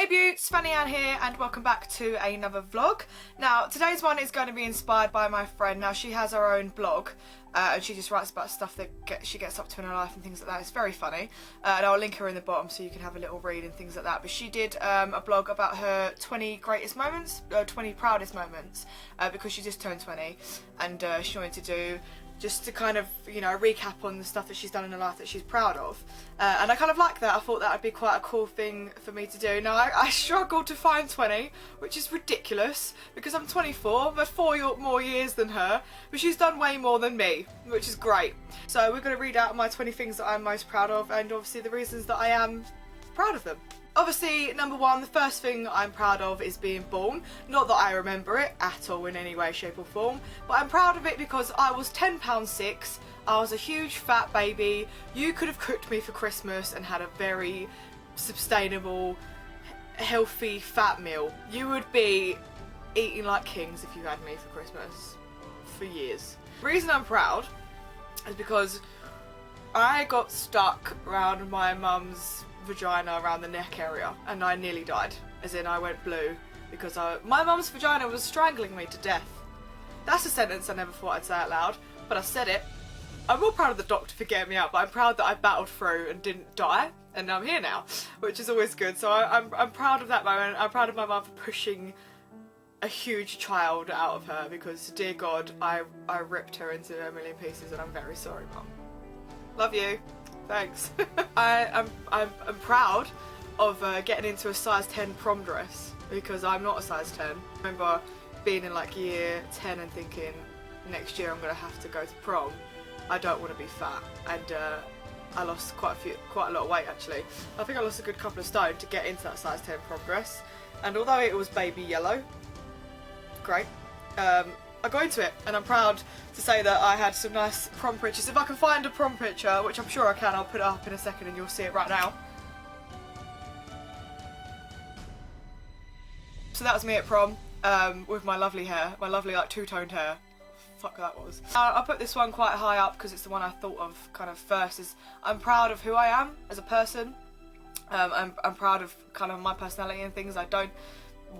Hey Beauts, Fanny Ann here and welcome back to another vlog. Now today's one is going to be inspired by my friend. Now she has her own blog and she just writes about stuff that she gets up to in her life and things like that. It's very funny and I'll link her in the bottom so you can have a little read and things like that. But she did a blog about her 20 greatest moments, 20 proudest moments because she just turned 20 and she wanted to do just to kind of, you know, recap on the stuff that she's done in her life that she's proud of. And I kind of like that. I thought that would be quite a cool thing for me to do. Now, I struggled to find 20, which is ridiculous, because I'm 24, but 4 more years than her, but she's done way more than me, which is great. So we're going to read out my 20 things that I'm most proud of, and obviously the reasons that I am proud of them. Obviously, number one, the first thing I'm proud of is being born. Not that I remember it at all in any way, shape or form, but I'm proud of it because I was 10 pounds 6, I was a huge fat baby. You could have cooked me for Christmas and had a very sustainable, healthy, fat meal. You would be eating like kings if you had me for Christmas for years. The reason I'm proud is because I got stuck around my mum's vagina around the neck area and I nearly died, as in I went blue because my mum's vagina was strangling me to death. That's a sentence I never thought I'd say out loud, but I said it. I'm more proud of the doctor for getting me out, but I'm proud that I battled through and didn't die and I'm here now, which is always good. So I'm proud of that moment. I'm proud of my mum for pushing a huge child out of her because, dear God, I ripped her into a million pieces and I'm very sorry, Mum. Love you. Thanks. I'm proud of getting into a size 10 prom dress because I'm not a size 10. I remember being in like year 10 and thinking next year I'm going to have to go to prom. I don't want to be fat, and I lost quite a lot of weight actually. I think I lost a good couple of stone to get into that size 10 prom dress, and although it was baby yellow, great, I got into it, and I'm proud to say that I had some nice prom pictures. If I can find a prom picture, which I'm sure I can, I'll put it up in a second and you'll see it right now. So that was me at prom, with my lovely hair, my lovely like two-toned hair. Fuck that was. I put this one quite high up because it's the one I thought of kind of first. Is I'm proud of who I am as a person. I'm proud of kind of my personality and things.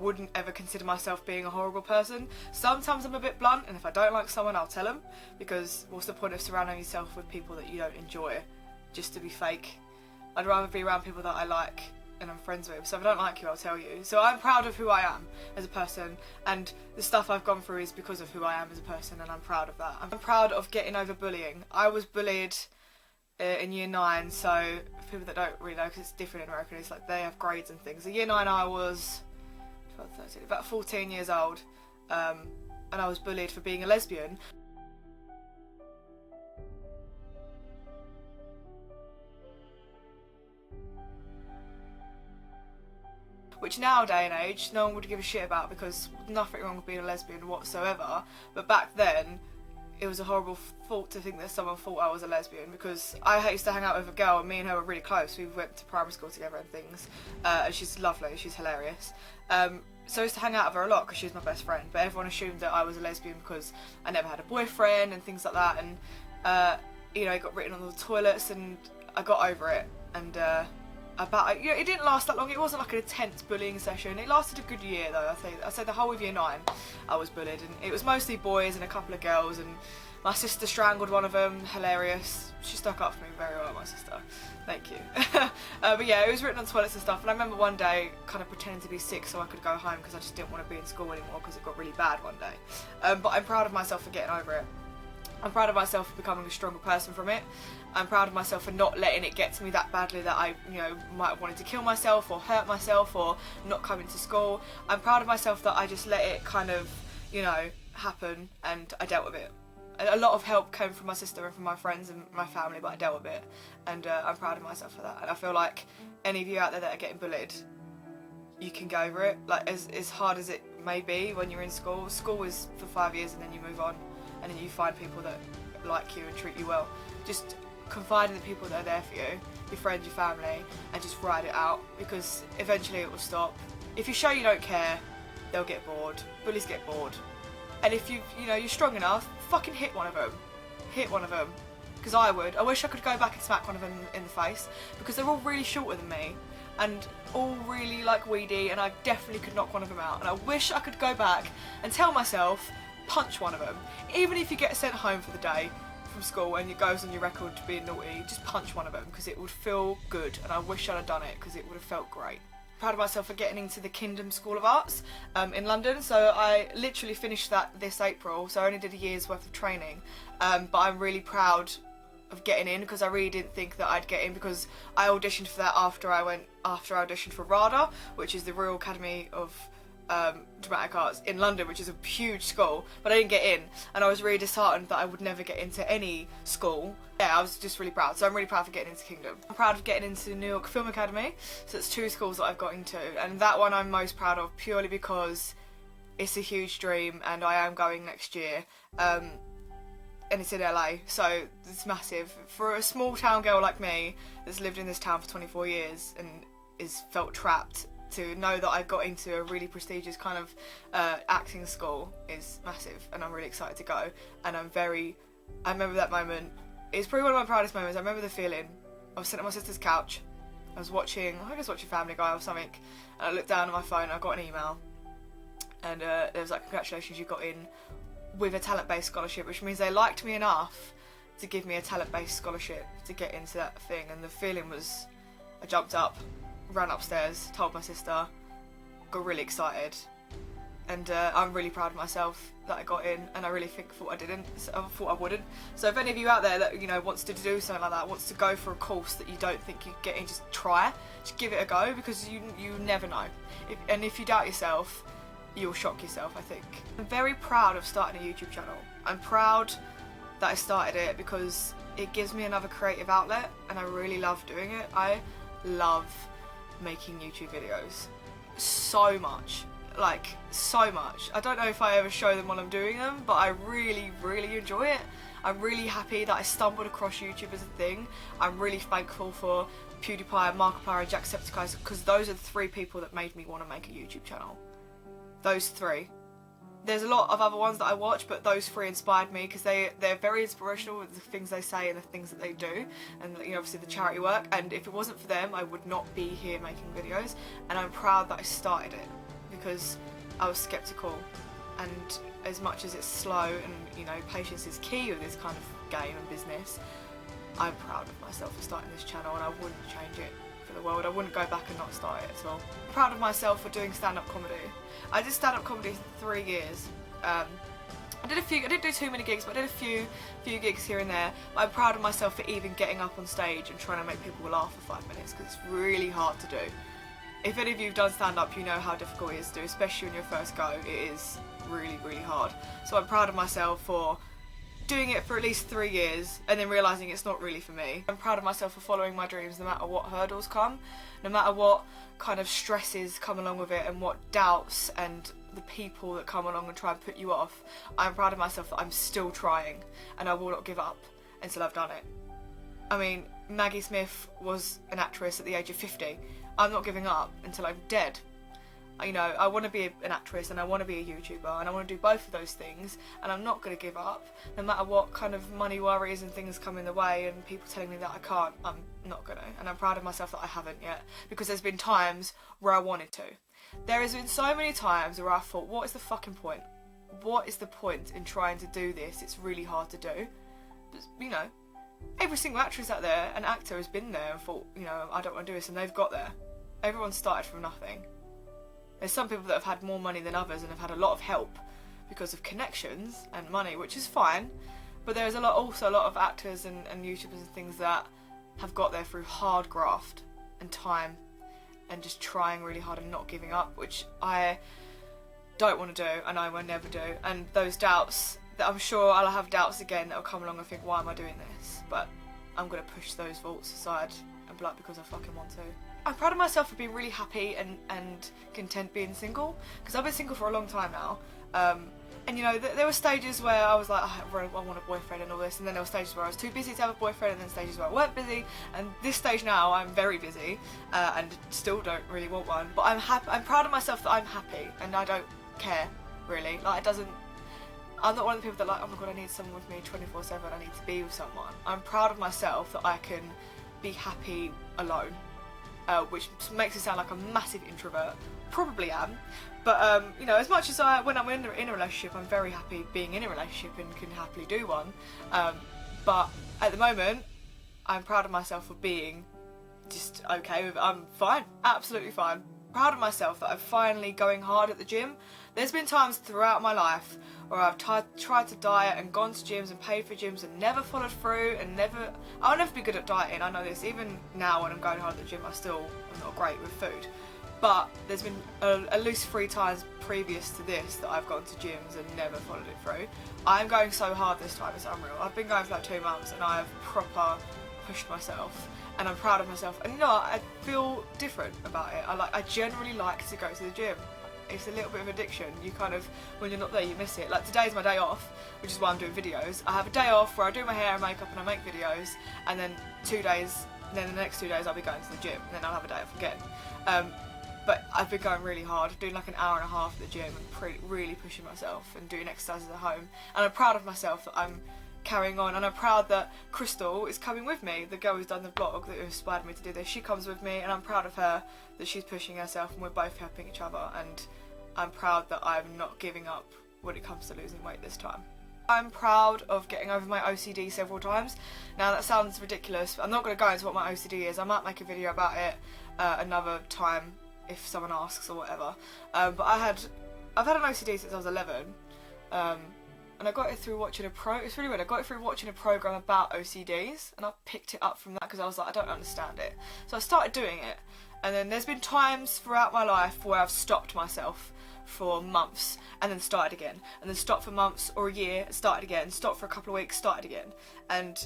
Wouldn't ever consider myself being a horrible person. Sometimes I'm a bit blunt, and if I don't like someone I'll tell them, because what's the point of surrounding yourself with people that you don't enjoy just to be fake? I'd rather be around people that I like and I'm friends with. So if I don't like you, I'll tell you. So I'm proud of who I am as a person, and the stuff I've gone through is because of who I am as a person, and I'm proud of that. I'm proud of getting over bullying. I was bullied in year 9, so for people that don't really know, because it's different in America, it's like they have grades and things. In year 9 I was 12, 13, about 14 years old, and I was bullied for being a lesbian. Which now day and age no one would give a shit about, because nothing wrong with being a lesbian whatsoever, but back then it was a horrible thought to think that someone thought I was a lesbian, because I used to hang out with a girl and me and her were really close. We went to primary school together and things, and she's lovely, she's hilarious. So I used to hang out with her a lot because she was my best friend, but everyone assumed that I was a lesbian because I never had a boyfriend and things like that, and you know, it got written on the toilets, and I got over it, and you know, it didn't last that long. It wasn't like an intense bullying session. It lasted a good year though. I say the whole of year 9 I was bullied, and it was mostly boys and a couple of girls, and my sister strangled one of them. Hilarious. She stuck up for me very well, my sister. Thank you. But yeah, it was written on toilets and stuff, and I remember one day kind of pretending to be sick so I could go home because I just didn't want to be in school anymore because it got really bad one day. But I'm proud of myself for getting over it. I'm proud of myself for becoming a stronger person from it. I'm proud of myself for not letting it get to me that badly that I, you know, might have wanted to kill myself or hurt myself or not coming to school. I'm proud of myself that I just let it kind of, you know, happen, and I dealt with it. A lot of help came from my sister and from my friends and my family, but I dealt with it, and I'm proud of myself for that. And I feel like any of you out there that are getting bullied, you can get over it. Like, as hard as it may be when you're in school. School is for 5 years and then you move on, and then you find people that like you and treat you well. Just confide in the people that are there for you, your friends, your family, and just ride it out, because eventually it will stop. If you show you don't care, they'll get bored. Bullies get bored. And if you know, you're strong enough, fucking hit one of them. Hit one of them. Because I would. I wish I could go back and smack one of them in the face, because they're all really shorter than me. and all really like weedy, and I definitely could knock one of them out. And I wish I could go back and tell myself, punch one of them. Even if you get sent home for the day from school and it goes on your record to being naughty, just punch one of them, because it would feel good, and I wish I'd have done it because it would have felt great. Proud of myself for getting into the Kingdom School of Arts in London. So I literally finished that this April, so I only did a year's worth of training, but I'm really proud of getting in, because I really didn't think that I'd get in, because I auditioned for that after I auditioned for RADA, which is the Royal Academy of Dramatic Arts in London, which is a huge school, but I didn't get in, and I was really disheartened that I would never get into any school. Yeah, I was just really proud, so I'm really proud for getting into Kingdom. I'm proud of getting into New York Film Academy, so it's 2 schools that I've got into, and that one I'm most proud of purely because it's a huge dream and I am going next year, and it's in LA, so it's massive. For a small town girl like me that's lived in this town for 24 years and is felt trapped, to know that I got into a really prestigious kind of acting school is massive, and I'm really excited to go. And I remember that moment. It's probably one of my proudest moments. I remember the feeling. I was sitting on my sister's couch. I think I was watching Family Guy or something, and I looked down at my phone and I got an email, and there was like, congratulations, you got in with a talent-based scholarship, which means they liked me enough to give me a talent-based scholarship to get into that thing. And the feeling was, I jumped up, ran upstairs, told my sister, got really excited, and I'm really proud of myself that I got in, and I really thought I wouldn't. So if any of you out there that, you know, wants to do something like that, wants to go for a course that you don't think you get in, just try, just give it a go, because you never know. If you doubt yourself, you'll shock yourself, I think. I'm very proud of starting a YouTube channel. I'm proud that I started it because it gives me another creative outlet, and I really love doing it. I love making YouTube videos so much, like so much. I don't know if I ever show them while I'm doing them, but I really enjoy it. I'm really happy that I stumbled across YouTube as a thing. I'm really thankful for PewDiePie, Markiplier and Jacksepticeye, because those are the 3 people that made me want to make a YouTube channel. Those 3. There's a lot of other ones that I watch, but those 3 inspired me, because they're very inspirational with the things they say and the things that they do, and, you know, obviously the charity work. And if it wasn't for them, I would not be here making videos. And I'm proud that I started it, because I was skeptical, and as much as it's slow and, you know, patience is key with this kind of game and business, I'm proud of myself for starting this channel, and I wouldn't change it for the world. I wouldn't go back and not start it at all. I'm proud of myself for doing stand-up comedy. I did stand-up comedy for 3 years. I didn't do too many gigs, but I did a few gigs here and there. But I'm proud of myself for even getting up on stage and trying to make people laugh for 5 minutes, because it's really hard to do. If any of you have done stand-up, you know how difficult it is to do, especially when you first go. It is really hard. So I'm proud of myself for doing it for at least 3 years and then realising it's not really for me. I'm proud of myself for following my dreams no matter what hurdles come, no matter what kind of stresses come along with it and what doubts and the people that come along and try and put you off. I'm proud of myself that I'm still trying, and I will not give up until I've done it. I mean, Maggie Smith was an actress at the age of 50. I'm not giving up until I'm dead. You know, I want to be an actress and I want to be a YouTuber, and I want to do both of those things, and I'm not going to give up no matter what kind of money worries and things come in the way and people telling me that I can't. I'm not going to, and I'm proud of myself that I haven't yet, because there's been times where I wanted to. There has been so many times where I thought, what is the fucking point? What is the point in trying to do this? It's really hard to do. But, you know, every single actress out there, an actor, has been there and thought, you know, I don't want to do this, and they've got there. Everyone started from nothing. There's some people that have had more money than others and have had a lot of help because of connections and money, which is fine. But there's also a lot of actors and YouTubers and things that have got there through hard graft and time and just trying really hard and not giving up, which I don't want to do and I will never do. And those doubts, that I'm sure I'll have doubts again that will come along and think, why am I doing this? But I'm going to push those thoughts aside and be like, because I fucking want to. I'm proud of myself for being really happy and content being single, because I've been single for a long time now. And you know, there were stages where I was like, oh, I want a boyfriend and all this, and then there were stages where I was too busy to have a boyfriend, and then stages where I weren't busy, and this stage now I'm very busy and still don't really want one. But I'm happy. I'm proud of myself that I'm happy, and I don't care really. Like, it doesn't. I'm not one of the people that like, oh my god, I need someone with me 24/7. I need to be with someone. I'm proud of myself that I can be happy alone. which makes it sound like a massive introvert. Probably am, but you know, as much as when I'm in a relationship, I'm very happy being in a relationship and can happily do one. But at the moment, I'm proud of myself for being just okay with it. I'm fine, absolutely fine. Proud of myself that I'm finally going hard at the gym. There's been times throughout my life where I've tried to diet and gone to gyms and paid for gyms and never followed through and I'll never be good at dieting, I know this. Even now when I'm going hard at the gym, I'm not great with food. But there's been at least 3 times previous to this that I've gone to gyms and never followed it through. I'm going so hard this time, it's unreal. I've been going for like 2 months and I've proper pushed myself. And I'm proud of myself, and you know, I feel different about it. I generally like to go to the gym. It's a little bit of addiction. You kind of, when you're not there, you miss it. Like today's my day off, which is why I'm doing videos. I have a day off where I do my hair and makeup and I make videos, and then the next 2 days I'll be going to the gym, and then I'll have a day off again. But I've been going really hard, doing like an hour and a half at the gym and really pushing myself and doing exercises at home. And I'm proud of myself that I'm carrying on, and I'm proud that Crystal is coming with me, the girl who's done the vlog that inspired me to do this. She comes with me, and I'm proud of her that she's pushing herself and we're both helping each other, and I'm proud that I'm not giving up when it comes to losing weight this time. I'm proud of getting over my OCD several times. Now that sounds ridiculous, but I'm not going to go into what my OCD is. I might make a video about it another time if someone asks or whatever. But I've had an OCD since I was 11. And I got it through watching it's really weird, I got it through watching a program about OCDs, and I picked it up from that because I was like, I don't understand it. So I started doing it, and then there's been times throughout my life where I've stopped myself for months, and then started again, and then stopped for months or a year, started again, stopped for a couple of weeks, started again. And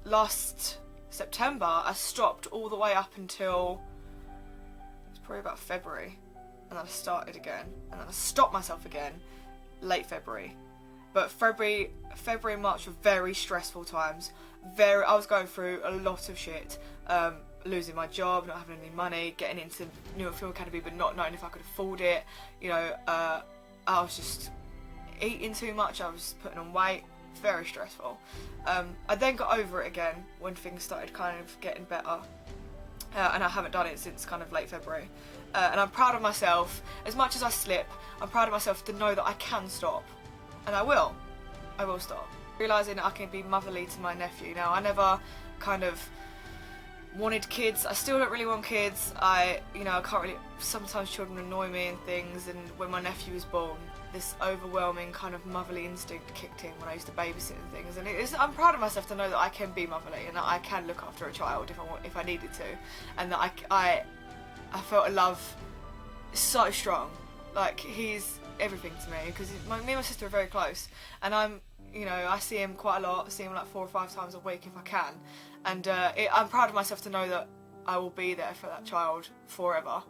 last September, I stopped all the way up until, it's probably about February, and then I started again, and then I stopped myself again, late February. But February and March were very stressful times. I was going through a lot of shit. Losing my job, not having any money, getting into New York Film Academy but not knowing if I could afford it. You know, I was just eating too much, I was putting on weight. Very stressful. I then got over it again when things started kind of getting better. And I haven't done it since kind of late February. And I'm proud of myself. As much as I slip, I'm proud of myself to know that I can stop. And I will stop. Realising that I can be motherly to my nephew. Now, I never kind of wanted kids. I still don't really want kids. I can't really, sometimes children annoy me and things, and when my nephew was born, this overwhelming kind of motherly instinct kicked in when I used to babysit and things, and I'm proud of myself to know that I can be motherly and that I can look after a child if I needed to, and that I felt a love so strong. Like, he's everything to me, because me and my sister are very close, and I see him quite a lot. I see him like 4 or 5 times a week if I can, and I'm proud of myself to know that I will be there for that child forever,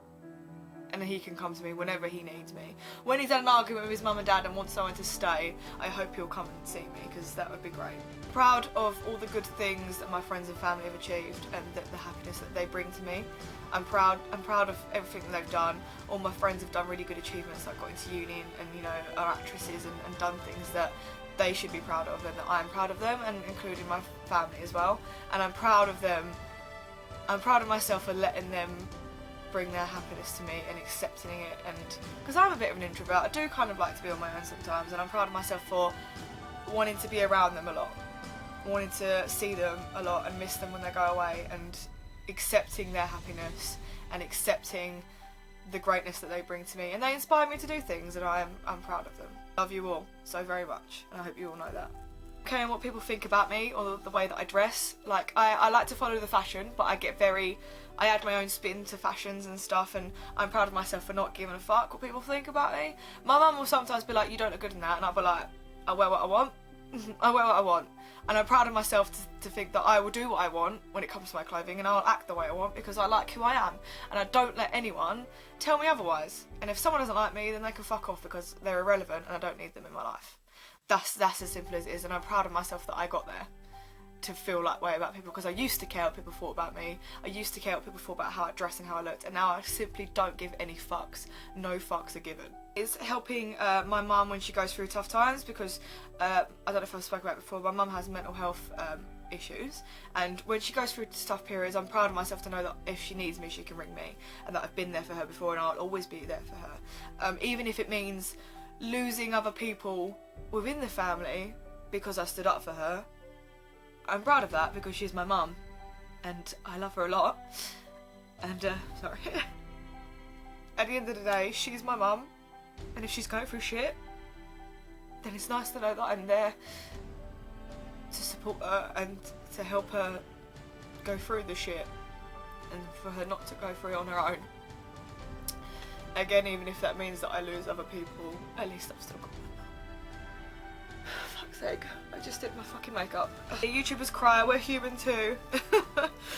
and he can come to me whenever he needs me. When he's had an argument with his mum and dad and wants someone to stay, I hope he'll come and see me, because that would be great. Proud of all the good things that my friends and family have achieved, and the happiness that they bring to me. I'm proud of everything that they've done. All my friends have done really good achievements, like got into uni and are actresses and done things that they should be proud of, and that I'm proud of them, and including my family as well. And I'm proud of them. I'm proud of myself for letting them bring their happiness to me and accepting it, and because I'm a bit of an introvert, I do kind of like to be on my own sometimes, and I'm proud of myself for wanting to be around them a lot, wanting to see them a lot and miss them when they go away, and accepting their happiness and accepting the greatness that they bring to me, and they inspire me to do things, and I'm proud of them. Love you all so very much, and I hope you all know that. Okay, and what people think about me or the way that I dress, like I like to follow the fashion, but I add my own spin to fashions and stuff, and I'm proud of myself for not giving a fuck what people think about me. My mum will sometimes be like, you don't look good in that, and I'll be like, I wear what I want. I wear what I want, and I'm proud of myself to think that I will do what I want when it comes to my clothing, and I'll act the way I want because I like who I am, and I don't let anyone tell me otherwise. And if someone doesn't like me, then they can fuck off, because they're irrelevant and I don't need them in my life. That's as simple as it is, and I'm proud of myself that I got there to feel that way about people, because I used to care what people thought about me. I used to care what people thought about how I dressed and how I looked, and now I simply don't give any fucks. No fucks are given. It's helping my mum when she goes through tough times, because I don't know if I've spoken about it before, my mum has mental health issues, and when she goes through tough periods, I'm proud of myself to know that if she needs me, she can ring me, and that I've been there for her before and I'll always be there for her. Even if it means losing other people within the family because I stood up for her, I'm proud of that because she's my mum and I love her a lot. And sorry. At the end of the day, she's my mum, and if she's going through shit, then it's nice to know that I'm there to support her and to help her go through the shit, and for her not to go through it on her own. Again, even if that means that I lose other people, at least I've still got my mum. Fuck's sake, I just did my fucking makeup. The YouTubers cry, we're human too.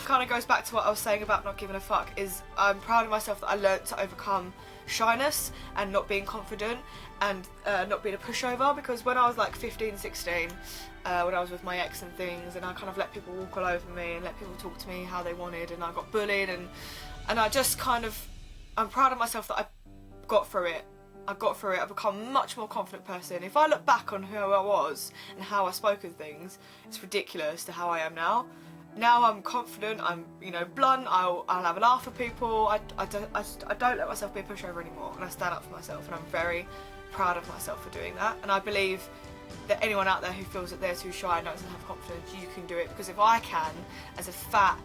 Kind of goes back to what I was saying about not giving a fuck, is I'm proud of myself that I learnt to overcome shyness and not being confident and not being a pushover, because when I was like 15, 16, when I was with my ex and things, and I kind of let people walk all over me and let people talk to me how they wanted, and I got bullied, and I just kind of, I'm proud of myself that I got through it. I've become a much more confident person. If I look back on who I was and how I spoke of things, it's ridiculous to how I am now. Now I'm confident, I'm, you know, blunt, I'll have a laugh at people, I don't let myself be a pushover anymore, and I stand up for myself, and I'm very proud of myself for doing that. And I believe that anyone out there who feels that they're too shy and doesn't have confidence, you can do it, because if I can, as a fat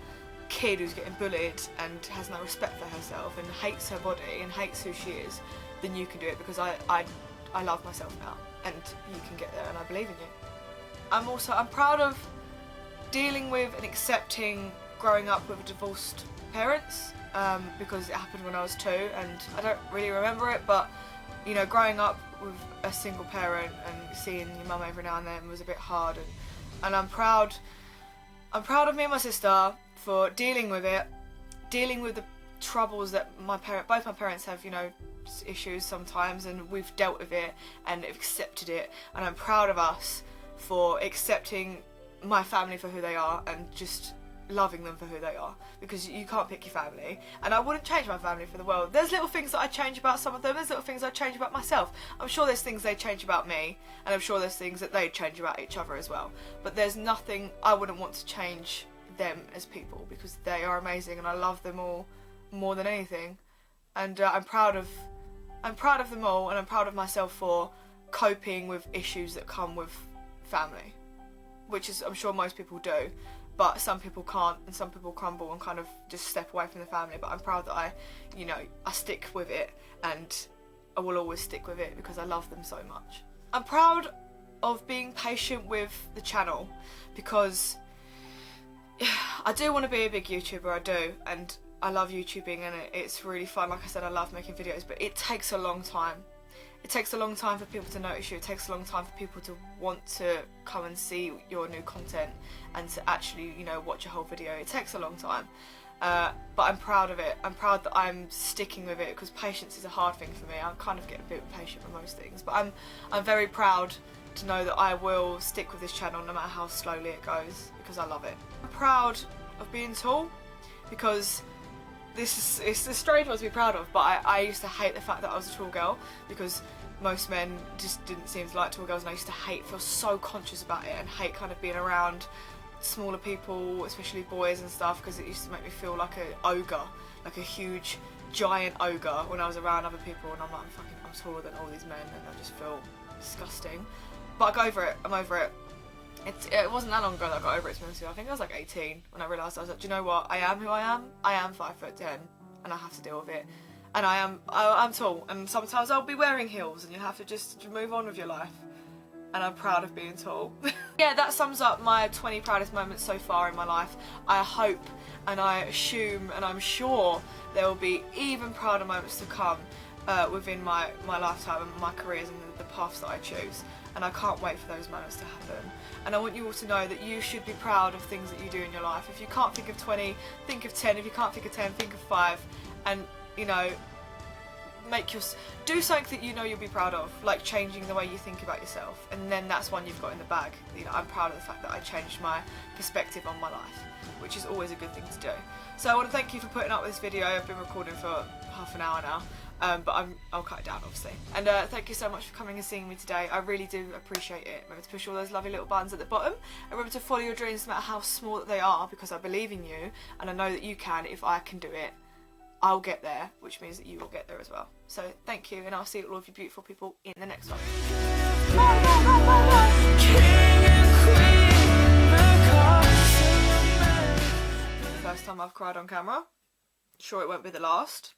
kid who's getting bullied and has no respect for herself and hates her body and hates who she is, then you can do it, because I love myself now, and you can get there, and I believe in you. I'm proud of dealing with and accepting growing up with divorced parents, because it happened when I was 2 and I don't really remember it, but you know, growing up with a single parent and seeing your mum every now and then was a bit hard, and I'm proud of me and my sister for dealing with it, dealing with the troubles that both my parents have, you know, issues sometimes, and we've dealt with it and accepted it, and I'm proud of us for accepting my family for who they are and just loving them for who they are, because you can't pick your family, and I wouldn't change my family for the world. There's little things that I change about some of them, there's little things I change about myself. I'm sure there's things they change about me, and I'm sure there's things that they change about each other as well, but there's nothing I wouldn't want to change them as people, because they are amazing and I love them all more than anything. And I'm proud of them all, and I'm proud of myself for coping with issues that come with family, which is, I'm sure most people do, but some people can't, and some people crumble and kind of just step away from the family. But I'm proud that I stick with it, and I will always stick with it because I love them so much. I'm proud of being patient with the channel, because I do want to be a big YouTuber, I do, and I love YouTubing, and it's really fun. Like I said, I love making videos, but it takes a long time. It takes a long time for people to notice you. It takes a long time for people to want to come and see your new content and to actually, you know, watch a whole video. It takes a long time, but I'm proud of it. I'm proud that I'm sticking with it, because patience is a hard thing for me. I kind of get a bit impatient with most things, but I'm very proud to know that I will stick with this channel no matter how slowly it goes, because I love it. I'm proud of being tall, because it's a strange one to be proud of, but I used to hate the fact that I was a tall girl, because most men just didn't seem to like tall girls, and I used to feel so conscious about it, and hate kind of being around smaller people, especially boys and stuff, because it used to make me feel like an ogre, like a huge giant ogre when I was around other people, and I'm like, I'm taller than all these men, and I just feel disgusting. But I got over it, I'm over it. It wasn't that long ago that I got over it, to be honest with you. I think I was like 18 when I realised, I was like, do you know what, I am who I am. I am 5'10", and I have to deal with it. And I'm tall, and sometimes I'll be wearing heels, and you have to just move on with your life. And I'm proud of being tall. Yeah, that sums up my 20 proudest moments so far in my life. I hope, and I assume, and I'm sure there will be even prouder moments to come within my lifetime and my careers and the paths that I choose. And I can't wait for those moments to happen. And I want you all to know that you should be proud of things that you do in your life. If you can't think of 20, think of 10. If you can't think of 10, think of 5. And, you know, do something that you know you'll be proud of, like changing the way you think about yourself, and then that's one you've got in the bag. You know, I'm proud of the fact that I changed my perspective on my life, which is always a good thing to do. So I want to thank you for putting up with this video. I've been recording for half an hour now. but I'll cut it down, obviously. And thank you so much for coming and seeing me today. I really do appreciate it. Remember to push all those lovely little buttons at the bottom. And remember to follow your dreams no matter how small that they are, because I believe in you and I know that you can. If I can do it, I'll get there, which means that you will get there as well. So thank you, and I'll see all of you beautiful people in the next one. First time I've cried on camera. Sure, it won't be the last.